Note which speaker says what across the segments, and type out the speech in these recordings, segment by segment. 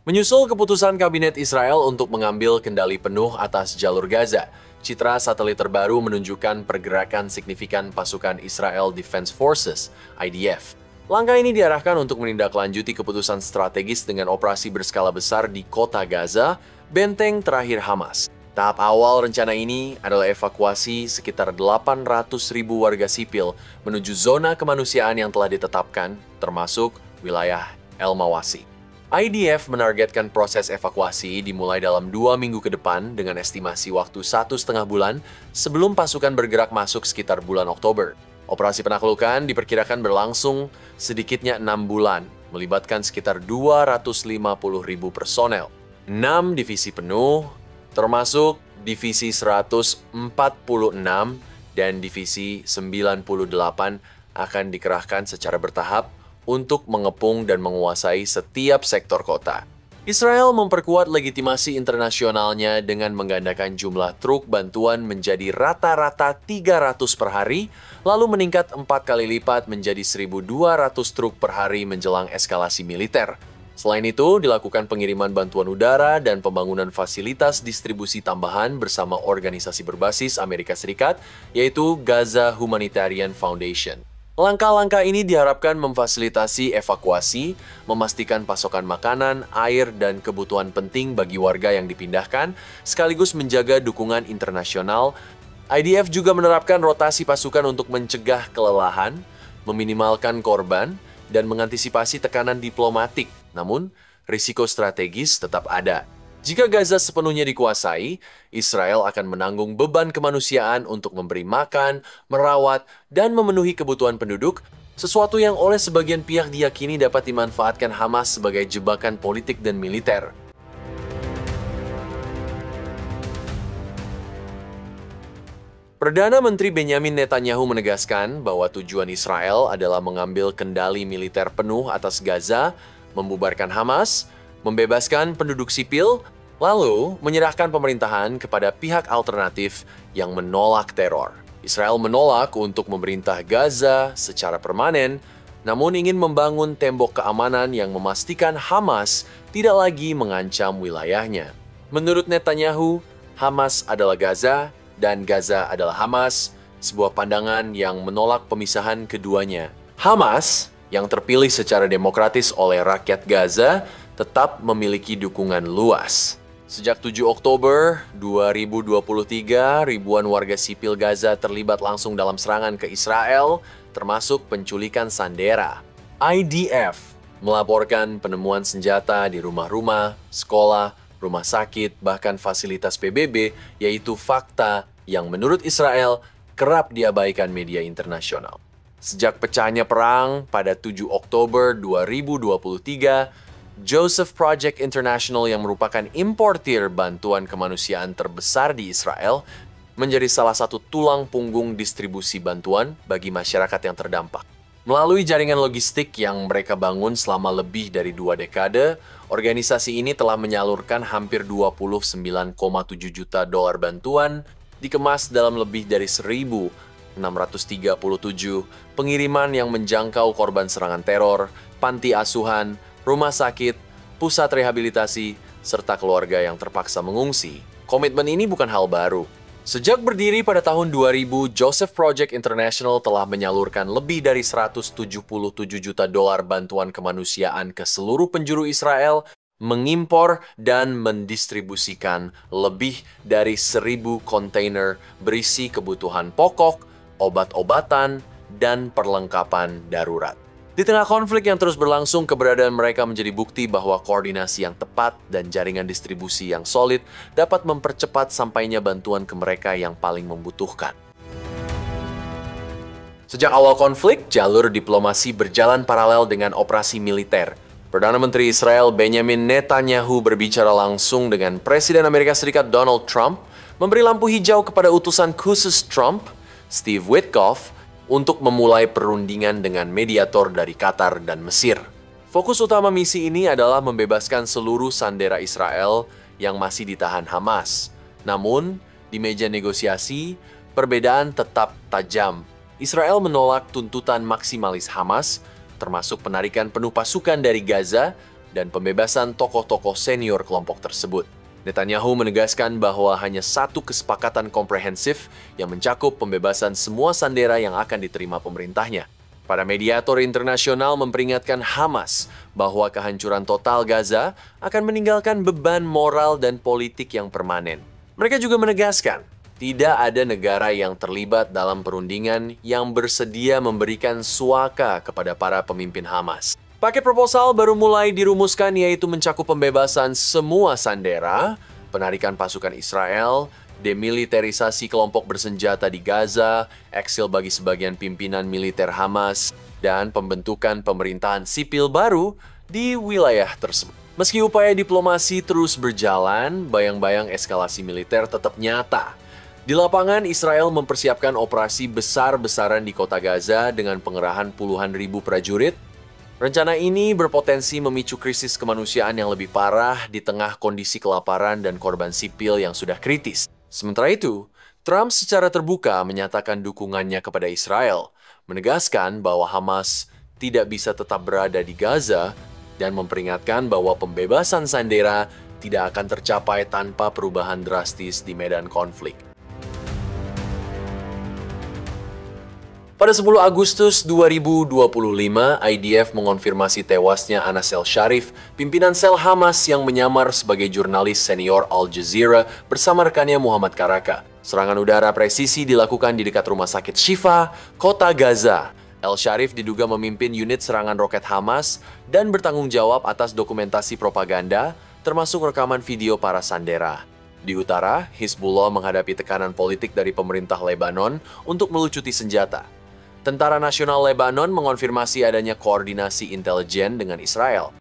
Speaker 1: Menyusul keputusan Kabinet Israel untuk mengambil kendali penuh atas jalur Gaza, citra satelit terbaru menunjukkan pergerakan signifikan pasukan Israel Defense Forces (IDF). Langkah ini diarahkan untuk menindaklanjuti keputusan strategis dengan operasi berskala besar di kota Gaza, benteng terakhir Hamas. Tahap awal rencana ini adalah evakuasi sekitar 800.000 warga sipil menuju zona kemanusiaan yang telah ditetapkan, termasuk wilayah El Mawasi. IDF menargetkan proses evakuasi dimulai dalam 2 minggu ke depan dengan estimasi waktu 1,5 bulan sebelum pasukan bergerak masuk sekitar bulan Oktober. Operasi penaklukan diperkirakan berlangsung sedikitnya 6 bulan, melibatkan sekitar 250.000 personel. 6 divisi penuh, termasuk Divisi 146 dan Divisi 98 akan dikerahkan secara bertahap untuk mengepung dan menguasai setiap sektor kota. Israel memperkuat legitimasi internasionalnya dengan menggandakan jumlah truk bantuan menjadi rata-rata 300 per hari, lalu meningkat 4 kali lipat menjadi 1.200 truk per hari menjelang eskalasi militer. Selain itu, dilakukan pengiriman bantuan udara dan pembangunan fasilitas distribusi tambahan bersama organisasi berbasis Amerika Serikat, yaitu Gaza Humanitarian Foundation. Langkah-langkah ini diharapkan memfasilitasi evakuasi, memastikan pasokan makanan, air, dan kebutuhan penting bagi warga yang dipindahkan, sekaligus menjaga dukungan internasional. IDF juga menerapkan rotasi pasukan untuk mencegah kelelahan, meminimalkan korban, dan mengantisipasi tekanan diplomatik. Namun, risiko strategis tetap ada. Jika Gaza sepenuhnya dikuasai, Israel akan menanggung beban kemanusiaan untuk memberi makan, merawat, dan memenuhi kebutuhan penduduk, sesuatu yang oleh sebagian pihak diyakini dapat dimanfaatkan Hamas sebagai jebakan politik dan militer. Perdana Menteri Benjamin Netanyahu menegaskan bahwa tujuan Israel adalah mengambil kendali militer penuh atas Gaza, membubarkan Hamas, membebaskan penduduk sipil, lalu menyerahkan pemerintahan kepada pihak alternatif yang menolak teror. Israel menolak untuk memerintah Gaza secara permanen, namun ingin membangun tembok keamanan yang memastikan Hamas tidak lagi mengancam wilayahnya. Menurut Netanyahu, Hamas adalah Gaza dan Gaza adalah Hamas, sebuah pandangan yang menolak pemisahan keduanya. Hamas, yang terpilih secara demokratis oleh rakyat Gaza, tetap memiliki dukungan luas. Sejak 7 Oktober 2023, ribuan warga sipil Gaza terlibat langsung dalam serangan ke Israel, termasuk penculikan Sandera. IDF melaporkan penemuan senjata di rumah-rumah, sekolah, rumah sakit, bahkan fasilitas PBB, yaitu fakta yang menurut Israel kerap diabaikan media internasional. Sejak pecahnya perang pada 7 Oktober 2023, Joseph Project International yang merupakan importir bantuan kemanusiaan terbesar di Israel menjadi salah satu tulang punggung distribusi bantuan bagi masyarakat yang terdampak. Melalui jaringan logistik yang mereka bangun selama lebih dari 2 dekade, organisasi ini telah menyalurkan hampir 29,7 juta dolar bantuan, dikemas dalam lebih dari 1.637 pengiriman yang menjangkau korban serangan teror, panti asuhan, rumah sakit, pusat rehabilitasi, serta keluarga yang terpaksa mengungsi. Komitmen ini bukan hal baru. Sejak berdiri pada tahun 2000, Joseph Project International telah menyalurkan lebih dari 177 juta dolar bantuan kemanusiaan ke seluruh penjuru Israel, mengimpor dan mendistribusikan lebih dari 1.000 kontainer berisi kebutuhan pokok, obat-obatan, dan perlengkapan darurat. Di tengah konflik yang terus berlangsung, keberadaan mereka menjadi bukti bahwa koordinasi yang tepat dan jaringan distribusi yang solid dapat mempercepat sampainya bantuan ke mereka yang paling membutuhkan. Sejak awal konflik, jalur diplomasi berjalan paralel dengan operasi militer. Perdana Menteri Israel Benjamin Netanyahu berbicara langsung dengan Presiden Amerika Serikat Donald Trump, memberi lampu hijau kepada utusan khusus Trump, Steve Witkoff, untuk memulai perundingan dengan mediator dari Qatar dan Mesir. Fokus utama misi ini adalah membebaskan seluruh sandera Israel yang masih ditahan Hamas. Namun, di meja negosiasi, perbedaan tetap tajam. Israel menolak tuntutan maksimalis Hamas, termasuk penarikan penuh pasukan dari Gaza, dan pembebasan tokoh-tokoh senior kelompok tersebut. Netanyahu menegaskan bahwa hanya satu kesepakatan komprehensif yang mencakup pembebasan semua sandera yang akan diterima pemerintahnya. Para mediator internasional memperingatkan Hamas bahwa kehancuran total Gaza akan meninggalkan beban moral dan politik yang permanen. Mereka juga menegaskan, tidak ada negara yang terlibat dalam perundingan yang bersedia memberikan suaka kepada para pemimpin Hamas. Paket proposal baru mulai dirumuskan, yaitu mencakup pembebasan semua sandera, penarikan pasukan Israel, demilitarisasi kelompok bersenjata di Gaza, eksil bagi sebagian pimpinan militer Hamas, dan pembentukan pemerintahan sipil baru di wilayah tersebut. Meski upaya diplomasi terus berjalan, bayang-bayang eskalasi militer tetap nyata. Di lapangan, Israel mempersiapkan operasi besar-besaran di kota Gaza dengan pengerahan puluhan ribu prajurit. Rencana ini berpotensi memicu krisis kemanusiaan yang lebih parah di tengah kondisi kelaparan dan korban sipil yang sudah kritis. Sementara itu, Trump secara terbuka menyatakan dukungannya kepada Israel, menegaskan bahwa Hamas tidak bisa tetap berada di Gaza dan memperingatkan bahwa pembebasan sandera tidak akan tercapai tanpa perubahan drastis di medan konflik. Pada 10 Agustus 2025, IDF mengonfirmasi tewasnya Anas El-Sharif, pimpinan sel Hamas yang menyamar sebagai jurnalis senior Al Jazeera bersama rekannya Muhammad Karaka. Serangan udara presisi dilakukan di dekat rumah sakit Shifa, kota Gaza. El-Sharif diduga memimpin unit serangan roket Hamas dan bertanggung jawab atas dokumentasi propaganda, termasuk rekaman video para sandera. Di utara, Hizbullah menghadapi tekanan politik dari pemerintah Lebanon untuk melucuti senjata. Tentara Nasional Lebanon mengonfirmasi adanya koordinasi intelijen dengan Israel.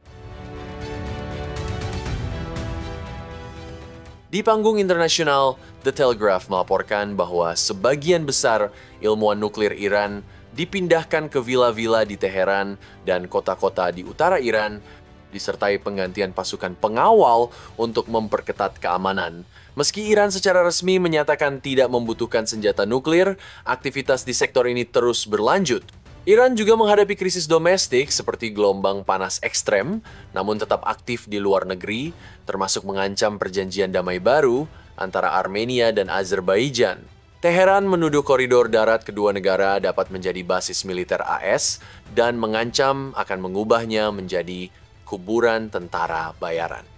Speaker 1: Di panggung internasional, The Telegraph melaporkan bahwa sebagian besar ilmuwan nuklir Iran dipindahkan ke villa-villa di Teheran dan kota-kota di utara Iran, disertai penggantian pasukan pengawal untuk memperketat keamanan. Meski Iran secara resmi menyatakan tidak membutuhkan senjata nuklir, aktivitas di sektor ini terus berlanjut. Iran juga menghadapi krisis domestik seperti gelombang panas ekstrem, namun tetap aktif di luar negeri, termasuk mengancam perjanjian damai baru antara Armenia dan Azerbaijan. Teheran menuduh koridor darat kedua negara dapat menjadi basis militer AS dan mengancam akan mengubahnya menjadi kuburan tentara bayaran.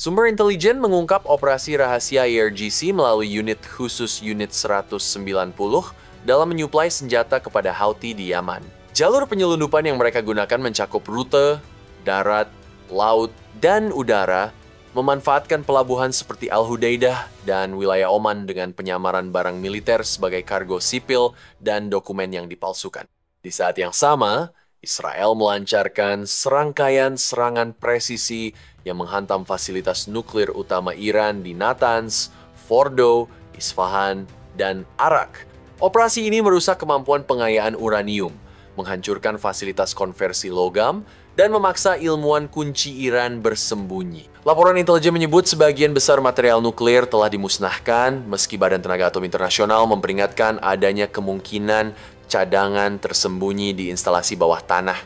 Speaker 1: Sumber intelijen mengungkap operasi rahasia IRGC melalui unit khusus Unit 190 dalam menyuplai senjata kepada Houthi di Yaman. Jalur penyelundupan yang mereka gunakan mencakup rute, darat, laut, dan udara, memanfaatkan pelabuhan seperti Al-Hudaidah dan wilayah Oman dengan penyamaran barang militer sebagai kargo sipil dan dokumen yang dipalsukan. Di saat yang sama, Israel melancarkan serangkaian serangan presisi yang menghantam fasilitas nuklir utama Iran di Natanz, Fordo, Isfahan, dan Arak. Operasi ini merusak kemampuan pengayaan uranium, menghancurkan fasilitas konversi logam, dan memaksa ilmuwan kunci Iran bersembunyi. Laporan intelijen menyebut sebagian besar material nuklir telah dimusnahkan, meski Badan Tenaga Atom Internasional memperingatkan adanya kemungkinan cadangan tersembunyi di instalasi bawah tanah.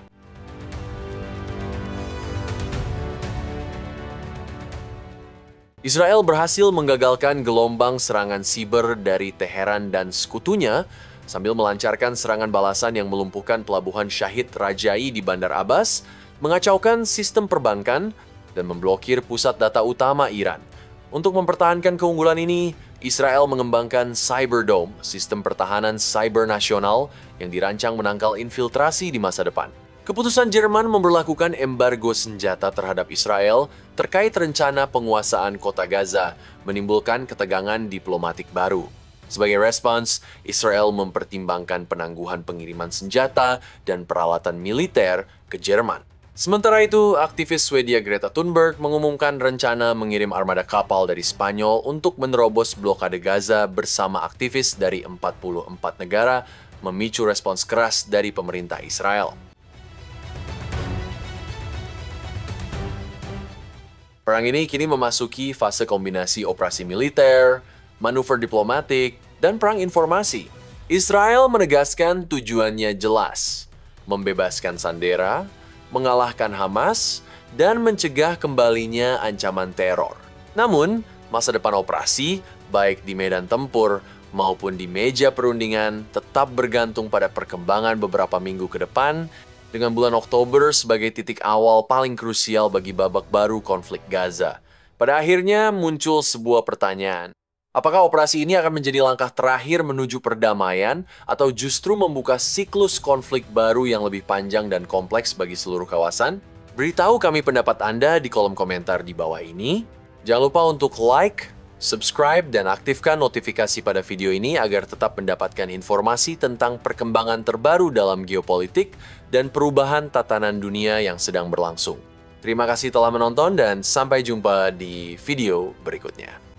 Speaker 1: Israel berhasil menggagalkan gelombang serangan siber dari Teheran dan sekutunya sambil melancarkan serangan balasan yang melumpuhkan pelabuhan Syahid Rajai di Bandar Abbas, mengacaukan sistem perbankan, dan memblokir pusat data utama Iran. Untuk mempertahankan keunggulan ini, Israel mengembangkan Cyberdome, sistem pertahanan cyber nasional yang dirancang menangkal infiltrasi di masa depan. Keputusan Jerman memberlakukan embargo senjata terhadap Israel terkait rencana penguasaan kota Gaza menimbulkan ketegangan diplomatik baru. Sebagai respons, Israel mempertimbangkan penangguhan pengiriman senjata dan peralatan militer ke Jerman. Sementara itu, aktivis Swedia Greta Thunberg mengumumkan rencana mengirim armada kapal dari Spanyol untuk menerobos blokade Gaza bersama aktivis dari 44 negara, memicu respons keras dari pemerintah Israel. Perang ini kini memasuki fase kombinasi operasi militer, manuver diplomatik, dan perang informasi. Israel menegaskan tujuannya jelas, membebaskan sandera, mengalahkan Hamas, dan mencegah kembalinya ancaman teror. Namun, masa depan operasi, baik di medan tempur maupun di meja perundingan, tetap bergantung pada perkembangan beberapa minggu ke depan, dengan bulan Oktober sebagai titik awal paling krusial bagi babak baru konflik Gaza. Pada akhirnya muncul sebuah pertanyaan. Apakah operasi ini akan menjadi langkah terakhir menuju perdamaian atau justru membuka siklus konflik baru yang lebih panjang dan kompleks bagi seluruh kawasan? Beritahu kami pendapat Anda di kolom komentar di bawah ini. Jangan lupa untuk like, subscribe, dan aktifkan notifikasi pada video ini agar tetap mendapatkan informasi tentang perkembangan terbaru dalam geopolitik dan perubahan tatanan dunia yang sedang berlangsung. Terima kasih telah menonton dan sampai jumpa di video berikutnya.